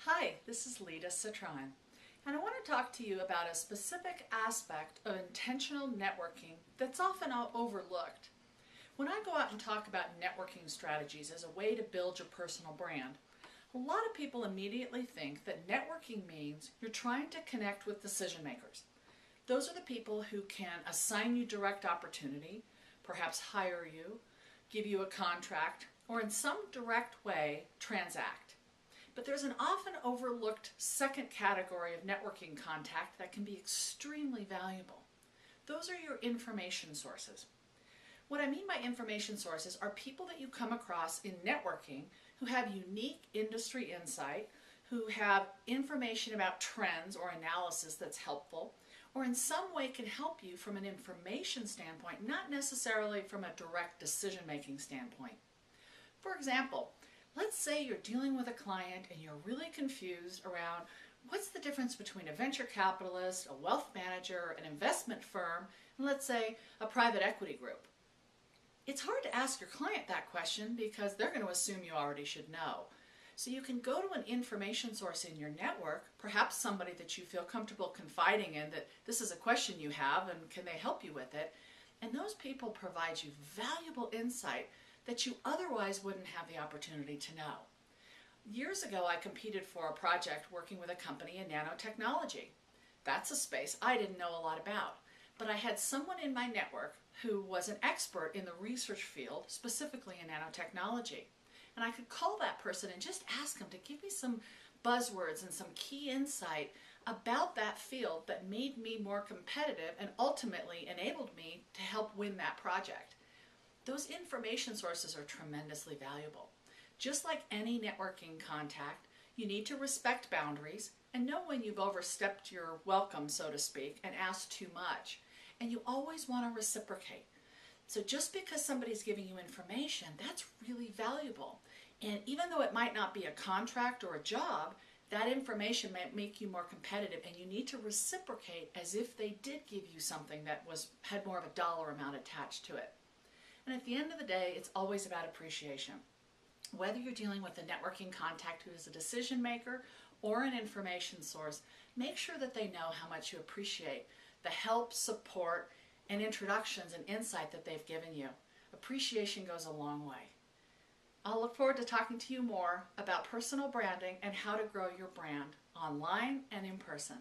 Hi, this is Lida Citroen, and I want to talk to you about a specific aspect of intentional networking that's often overlooked. When I go out and talk about networking strategies as a way to build your personal brand, a lot of people immediately think that networking means you're trying to connect with decision makers. Those are the people who can assign you direct opportunity, perhaps hire you, give you a contract, or in some direct way transact. But there's an often overlooked second category of networking contact that can be extremely valuable. Those are your information sources. What I mean by information sources are people that you come across in networking who have unique industry insight, who have information about trends or analysis that's helpful, or in some way can help you from an information standpoint, not necessarily from a direct decision-making standpoint. For example, let's say you're dealing with a client and you're really confused around what's the difference between a venture capitalist, a wealth manager, an investment firm, and let's say a private equity group. It's hard to ask your client that question because they're going to assume you already should know. So you can go to an information source in your network, perhaps somebody that you feel comfortable confiding in that this is a question you have and can they help you with it, and those people provide you valuable insight that you otherwise wouldn't have the opportunity to know. Years ago, I competed for a project working with a company in nanotechnology. That's a space I didn't know a lot about, but I had someone in my network who was an expert in the research field, specifically in nanotechnology. And I could call that person and just ask them to give me some buzzwords and some key insight about that field that made me more competitive and ultimately enabled me to help win that project. Those information sources are tremendously valuable. Just like any networking contact, you need to respect boundaries and know when you've overstepped your welcome, so to speak, and asked too much. And you always want to reciprocate. So just because somebody's giving you information, that's really valuable. And even though it might not be a contract or a job, that information might make you more competitive, and you need to reciprocate as if they did give you something that had more of a dollar amount attached to it. And at the end of the day, it's always about appreciation. Whether you're dealing with a networking contact who is a decision maker or an information source, make sure that they know how much you appreciate the help, support, and introductions and insight that they've given you. Appreciation goes a long way. I'll look forward to talking to you more about personal branding and how to grow your brand online and in person.